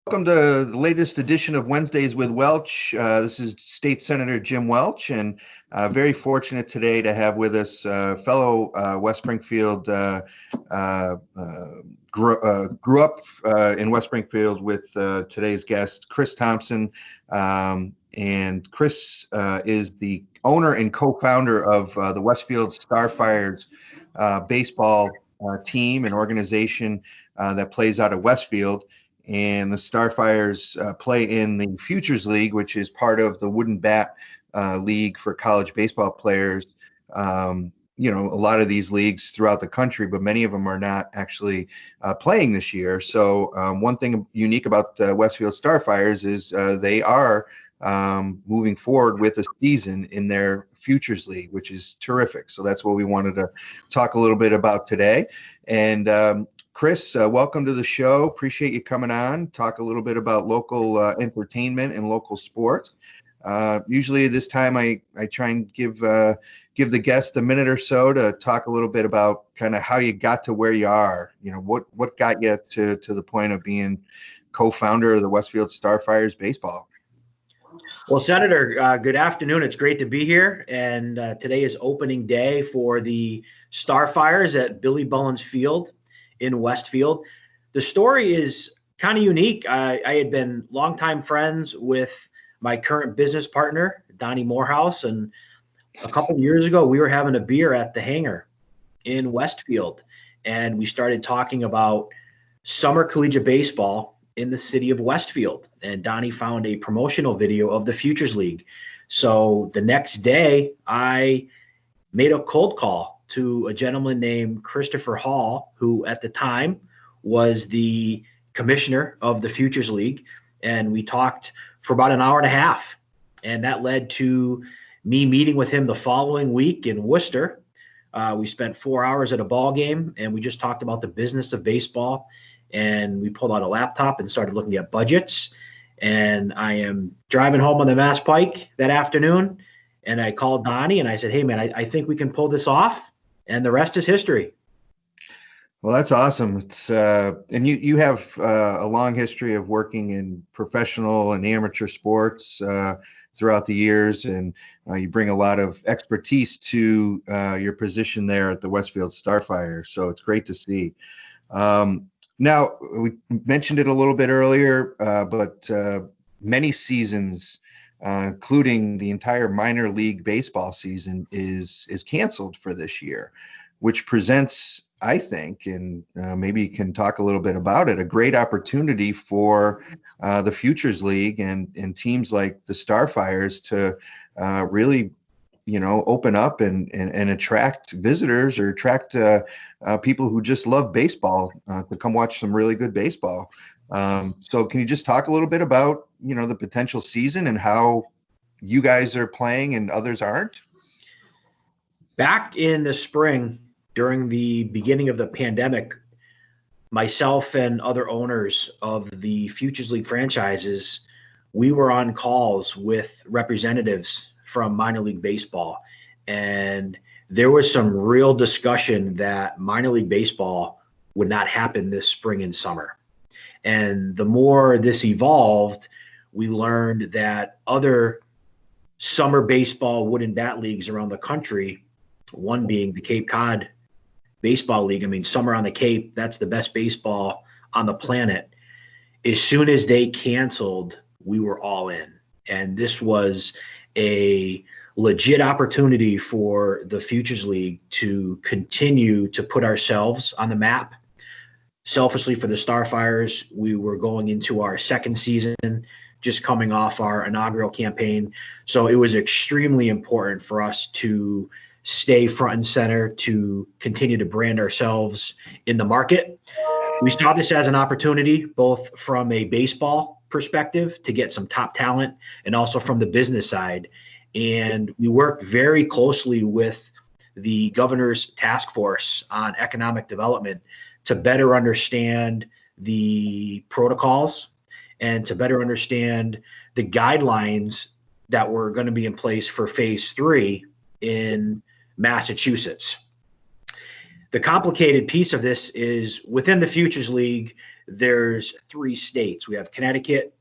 Welcome to the latest edition of Wednesdays with Welch. This is State Senator Jim Welch, and very fortunate today to have with us fellow West Springfield, grew up in West Springfield with today's guest, Chris Thompson. And Chris is the owner and co-founder of the Westfield Starfires baseball team and organization that plays out of Westfield. And the Starfires play in the Futures League, which is part of the Wooden Bat League for college baseball players. A lot of these leagues throughout the country, but many of them are not actually playing this year. So one thing unique about Westfield Starfires is they are moving forward with a season in their Futures League, which is terrific. So that's what we wanted to talk a little bit about today. And Chris, welcome to the show. Appreciate you coming on. Talk a little bit about local entertainment and local sports. Usually this time I try and give the guest a minute or so to talk a little bit about kind of how you got to where you are. You know, what got you to the point of being co-founder of the Westfield Starfires baseball. Well, Senator, good afternoon. It's great to be here. And today is opening day for the Starfires at Billy Bullens Field in Westfield. The story is kind of unique. I had been longtime friends with my current business partner, Donnie Morehouse, and a couple of years ago, we were having a beer at the hangar in Westfield, and we started talking about summer collegiate baseball in the city of Westfield, and Donnie found a promotional video of the Futures League. So the next day, I made a cold call to a gentleman named Christopher Hall, who at the time was the commissioner of the Futures League. And we talked for about an hour and a half. And that led to me meeting with him the following week in Worcester. We spent 4 hours at a ball game, and we just talked about the business of baseball. And we pulled out a laptop and started looking at budgets. And I am driving home on the Mass Pike that afternoon, and I called Donnie and I said, hey, man, I think we can pull this off. And the rest is history. Well, that's awesome. It's and you have a long history of working in professional and amateur sports throughout the years, and you bring a lot of expertise to your position there at the Westfield Starfire. So it's great to see. Now, we mentioned it a little bit earlier, but many seasons, including the entire minor league baseball season, is canceled for this year, which presents, I think, and maybe you can talk a little bit about it, a great opportunity for the Futures League and teams like the Starfires to really, open up and attract visitors or attract people who just love baseball to come watch some really good baseball. So can you just talk a little bit about, the potential season and how you guys are playing and others aren't? Back in the spring, during the beginning of the pandemic, myself and other owners of the Futures League franchises, we were on calls with representatives from minor league baseball. And there was some real discussion that minor league baseball would not happen this spring and summer. And the more this evolved, we learned that other summer baseball wooden bat leagues around the country, one being the Cape Cod Baseball League. I mean, summer on the Cape, that's the best baseball on the planet. As soon as they canceled, we were all in. And this was a legit opportunity for the Futures League to continue to put ourselves on the map. Selfishly for the Starfires, we were going into our second season, just coming off our inaugural campaign. So it was extremely important for us to stay front and center, to continue to brand ourselves in the market. We saw this as an opportunity, both from a baseball perspective to get some top talent and also from the business side. And we worked very closely with the governor's task force on economic development to better understand the protocols and to better understand the guidelines that were going to be in place for phase 3 in Massachusetts. The complicated piece of this is within the Futures League, there's 3 states. We have Connecticut,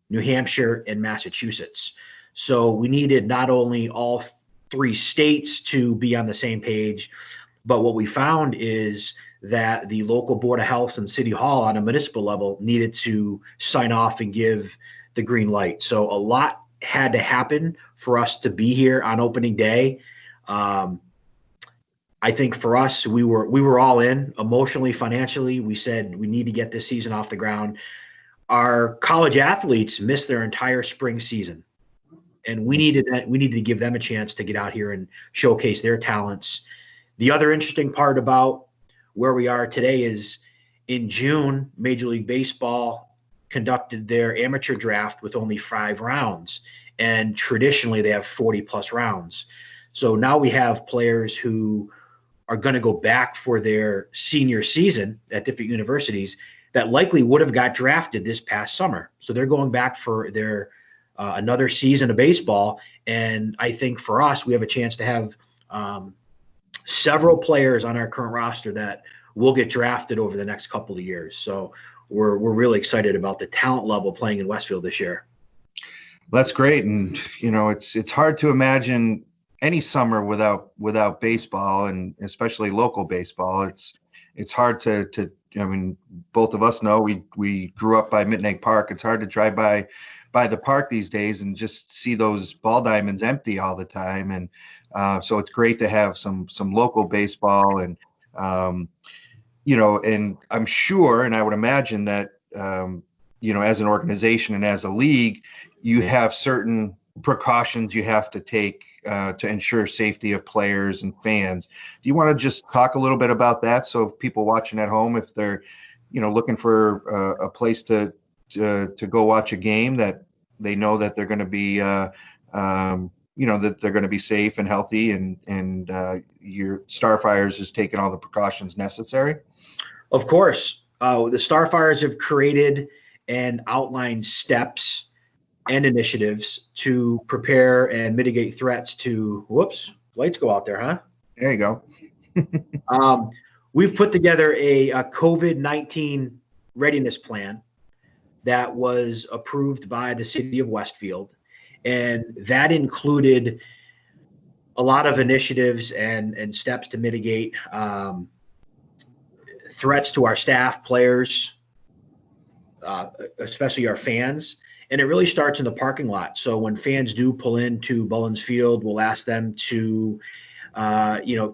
New Hampshire, and Massachusetts. So we needed not only all 3 states to be on the same page, but what we found is that the local Board of Health and City Hall on a municipal level needed to sign off and give the green light. So a lot had to happen for us to be here on opening day. I think for us, we were all in emotionally, financially. We said we need to get this season off the ground. Our college athletes missed their entire spring season, and we needed to give them a chance to get out here and showcase their talents. The other interesting part about where we are today is in June, Major League Baseball conducted their amateur draft with only 5 rounds, and traditionally they have 40 plus rounds. So now we have players who are going to go back for their senior season at different universities that likely would have got drafted this past summer. So they're going back for their another season of baseball. And I think for us, we have a chance to have several players on our current roster that will get drafted over the next couple of years. So we're really excited about the talent level playing in Westfield this year. That's great. And, it's hard to imagine any summer without baseball, and especially local baseball. It's hard to both of us know we grew up by Mittenegg Park. It's hard to drive by the park these days and just see those ball diamonds empty all the time. And so it's great to have some local baseball, and and I'm sure, and I would imagine that as an organization and as a league, you have certain precautions you have to take to ensure safety of players and fans. Do you want to just talk a little bit about that, so people watching at home, if they're looking for a place to go watch a game, that they know that they're going to be that they're going to be safe and healthy, and your Starfires is taking all the precautions necessary? Of course. The Starfires have created and outlined steps and initiatives to prepare and mitigate threats to, whoops, lights go out there, huh? There you go. We've put together a COVID-19 readiness plan that was approved by the city of Westfield. And that included a lot of initiatives and steps to mitigate threats to our staff, players, especially our fans. And it really starts in the parking lot. So when fans do pull into Bullens Field, we'll ask them to,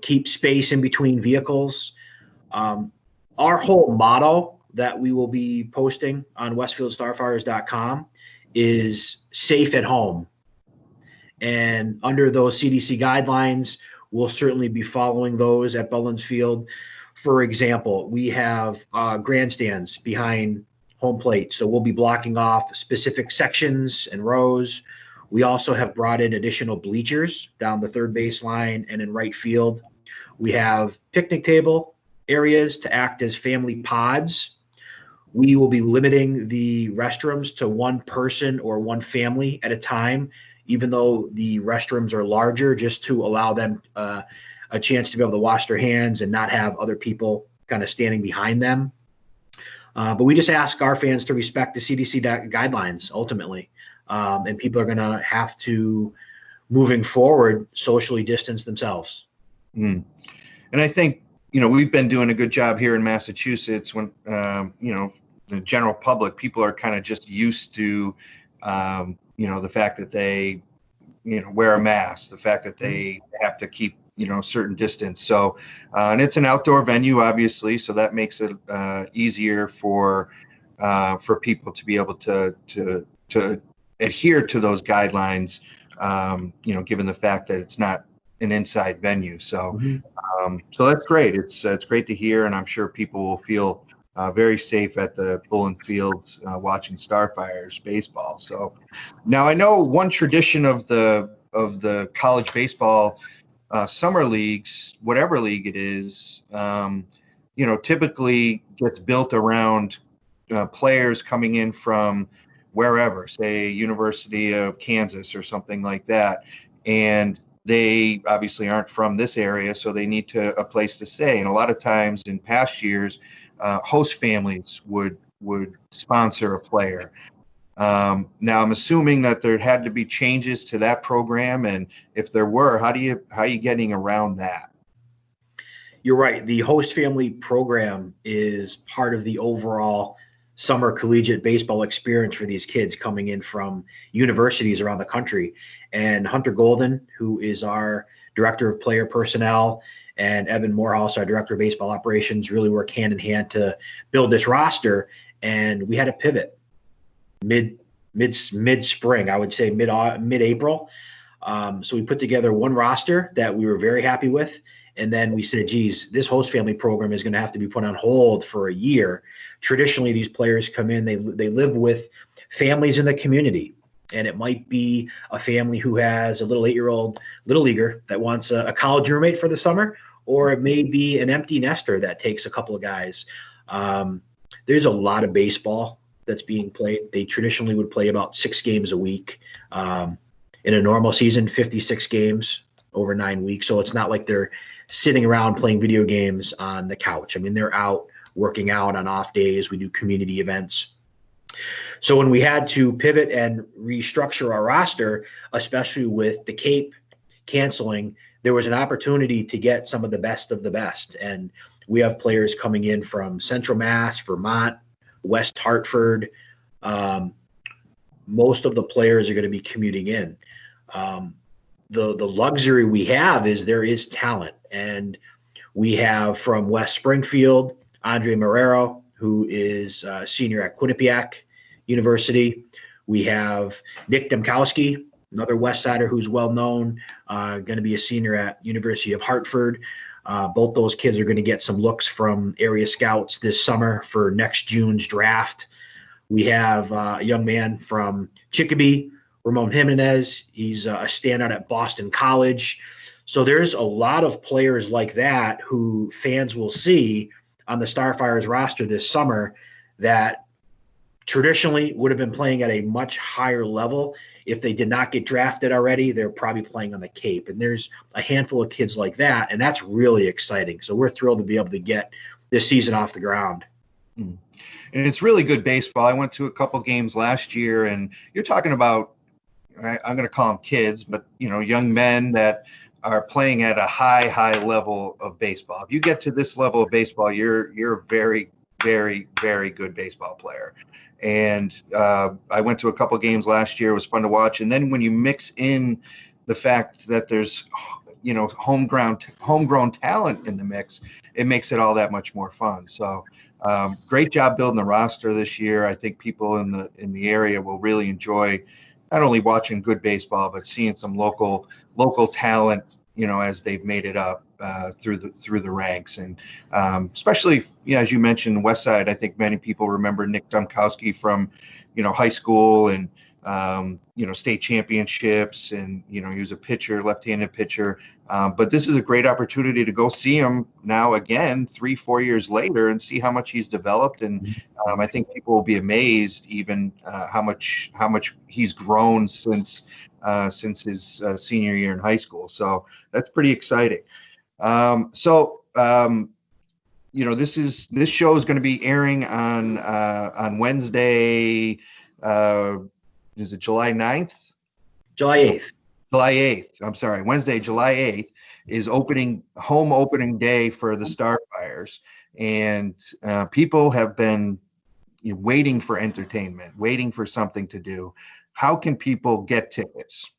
keep space in between vehicles. Our whole motto that we will be posting on WestfieldStarfires.com is safe at home. And under those CDC guidelines, we'll certainly be following those at Bullens Field. For example, we have grandstands behind home plate, so we'll be blocking off specific sections and rows. We also have brought in additional bleachers down the third baseline and in right field. We have picnic table areas to act as family pods. We will be limiting the restrooms to 1 person or 1 family at a time, even though the restrooms are larger, just to allow them a chance to be able to wash their hands and not have other people kind of standing behind them. But we just ask our fans to respect the CDC guidelines ultimately. And people are going to have to, moving forward, socially distance themselves. And I think, we've been doing a good job here in Massachusetts when, the general public, people are kind of just used to, the fact that they, wear a mask, the fact that they have to keep, certain distance. So, and it's an outdoor venue, obviously, so that makes it easier for people to be able to adhere to those guidelines, given the fact that it's not an inside venue. So, so that's great. It's great to hear, and I'm sure people will feel very safe at the Bullens Field watching Starfires baseball. So, now I know one tradition of the college baseball summer leagues, whatever league it is, typically gets built around players coming in from wherever, say University of Kansas or something like that. And they obviously aren't from this area, so they need a place to stay. And a lot of times in past years, host families would sponsor a player. Now I'm assuming that there had to be changes to that program, and if there were, how are you getting around that? You're right. The host family program is part of the overall summer collegiate baseball experience for these kids coming in from universities around the country. And Hunter Golden, who is our director of player personnel, and Evan Morehouse, our director of baseball operations, really work hand in hand to build this roster. And we had a pivot mid spring, I would say mid April. So we put together one roster that we were very happy with. And then we said, geez, this host family program is going to have to be put on hold for a year. Traditionally, these players come in, they live with families in the community. And it might be a family who has a little 8-year-old little leaguer that wants a college roommate for the summer, or it may be an empty nester that takes a couple of guys. There's a lot of baseball that's being played. They traditionally would play about 6 games a week. In a normal season, 56 games over 9 weeks. So it's not like they're sitting around playing video games on the couch. I mean, they're out working out on off days. We do community events. So when we had to pivot and restructure our roster, especially with the Cape canceling, there was an opportunity to get some of the best. And we have players coming in from Central Mass, Vermont, West Hartford. Most of the players are going to be commuting in. The luxury we have is there is talent. And we have from West Springfield, Andre Marrero, who is a senior at Quinnipiac University. We have Nick Demkowski, another West Sider who's well known, going to be a senior at University of Hartford. Both those kids are going to get some looks from area scouts this summer for next June's draft. We have a young man from Chicopee, Ramon Jimenez. He's a standout at Boston College. So there's a lot of players like that who fans will see on the Starfires roster this summer that traditionally would have been playing at a much higher level. If they did not get drafted already, they're probably playing on the Cape. And there's a handful of kids like that, and that's really exciting. So we're thrilled to be able to get this season off the ground. And it's really good baseball. I went to a couple games last year, and you're talking about, I'm going to call them kids, but, young men that are playing at a high level of baseball. If you get to this level of baseball, you're a very, very, very good baseball player. And I went to a couple games last year. It was fun to watch. And then when you mix in the fact that there's, homegrown talent in the mix, it makes it all that much more fun. So great job building the roster this year. I think people in the area will really enjoy not only watching good baseball, but seeing some local talent, as they've made it up through the ranks. And especially, as you mentioned, West Side, I think many people remember Nick Dumkowski from, high school and, state championships. And, he was a pitcher, left-handed pitcher. But this is a great opportunity to go see him now again, 3-4 years later, and see how much he's developed. And I think people will be amazed even how much he's grown since his senior year in high school. So that's pretty exciting. This show is going to be airing on Wednesday. Is it July 9th? July 8th. July 8th. I'm sorry. Wednesday, July 8th is home opening day for the Starfires. And people have been waiting for entertainment, waiting for something to do. How can people get tickets?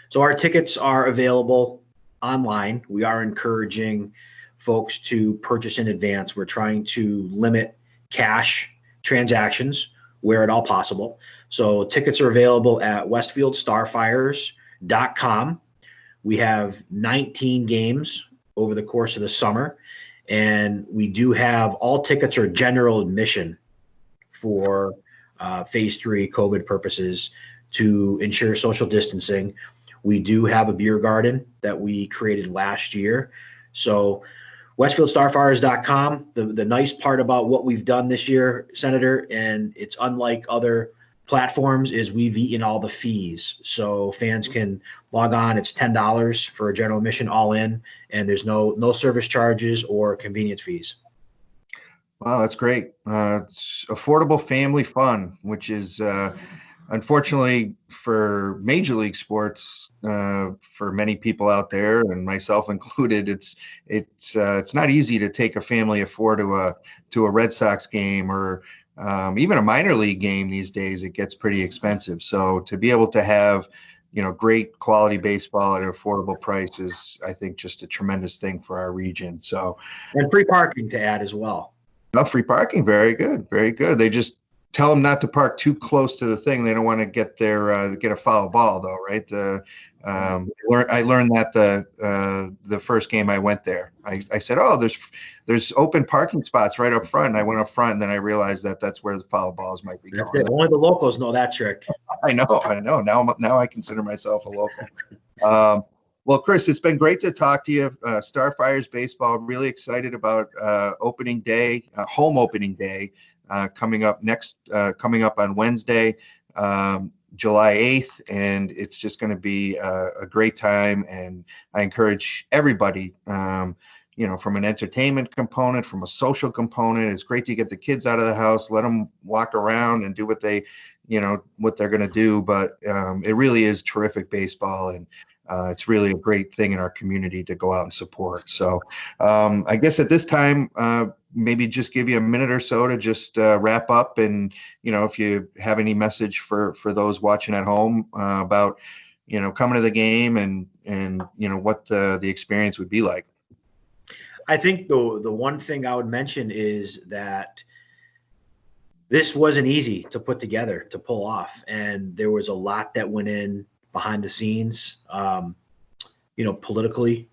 So our tickets are available online. We are encouraging folks to purchase in advance. We're trying to limit cash transactions where at all possible. So tickets are available at westfieldstarfires.com. We have 19 games over the course of the summer, and we do have all tickets are general admission for phase 3 COVID purposes to ensure social distancing. We do have a beer garden that we created last year. So WestfieldStarfires.com. The nice part about what we've done this year, Senator, and it's unlike other platforms, is we've eaten all the fees. So fans can log on. It's $10 for a general admission all in, and there's no service charges or convenience fees. Wow, that's great. It's affordable family fun, which is unfortunately for major league sports, for many people out there, and myself included, it's not easy to take a family of four to a Red Sox game or even a minor league game these days. It gets pretty expensive. So to be able to have great quality baseball at an affordable price is, I think, just a tremendous thing for our region. So, And free parking to add as well. no, free parking, very good, very good. They just tell them not to park too close to the thing. They don't want to get a foul ball, though, right? I learned that the first game I went there. I said, "Oh, there's open parking spots right up front." And I went up front, and then I realized that that's where the foul balls might be That's going. it. Only the locals know that trick. I know. Now I consider myself a local. Well, Chris, it's been great to talk to you. Starfires baseball, really excited about opening day, home opening day, coming up on Wednesday, July 8th, and it's just going to be a great time. And I encourage everybody, from an entertainment component, from a social component. It's great to get the kids out of the house, let them walk around and do what they're going to do. But it really is terrific baseball, and it's really a great thing in our community to go out and support. So I guess at this time, maybe just give you a minute or so to just wrap up. And, if you have any message for those watching at home about, coming to the game and what the experience would be like. I think the one thing I would mention is that this wasn't easy to put together, to pull off. And there was a lot that went in behind the scenes, politically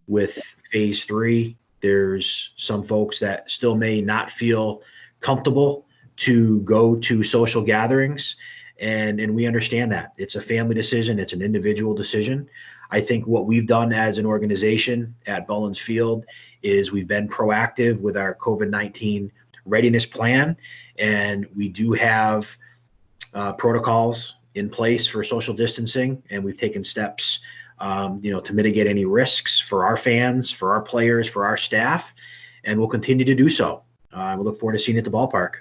with phase 3. There's some folks that still may not feel comfortable to go to social gatherings. And we understand that. It's a family decision. It's an individual decision. I think what we've done as an organization at Bullens Field is we've been proactive with our COVID-19 readiness plan. And we do have protocols in place for social distancing. And we've taken steps to mitigate any risks for our fans, for our players, for our staff, and we'll continue to do so. We look forward to seeing you at the ballpark.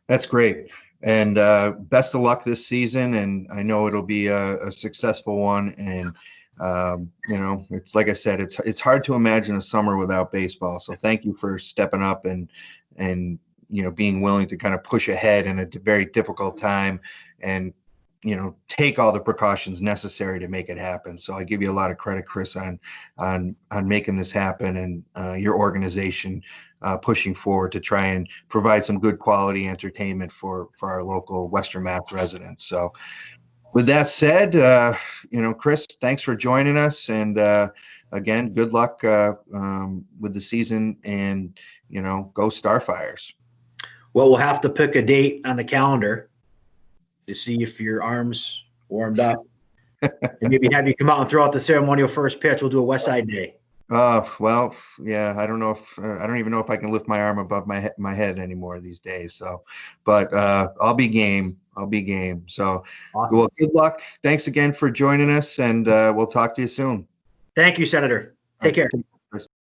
That's great. And best of luck this season. And I know it'll be a successful one. And, it's like I said, it's hard to imagine a summer without baseball. So thank you for stepping up and being willing to kind of push ahead in a very difficult time and, take all the precautions necessary to make it happen. So I give you a lot of credit, Chris, on making this happen, and your organization pushing forward to try and provide some good quality entertainment for our local Western Mass residents. So with that said, Chris, thanks for joining us. And again, good luck with the season, and, go Starfires. Well, we'll have to pick a date on the calendar to see if your arm's warmed up, and maybe have you come out and throw out the ceremonial first pitch. We'll do a West Side Day. Well, yeah, I don't know if I don't even know if I can lift my arm above my head anymore these days. So, but I'll be game. So, Awesome. Well, good luck. Thanks again for joining us, and we'll talk to you soon. Thank you, Senator. Take care.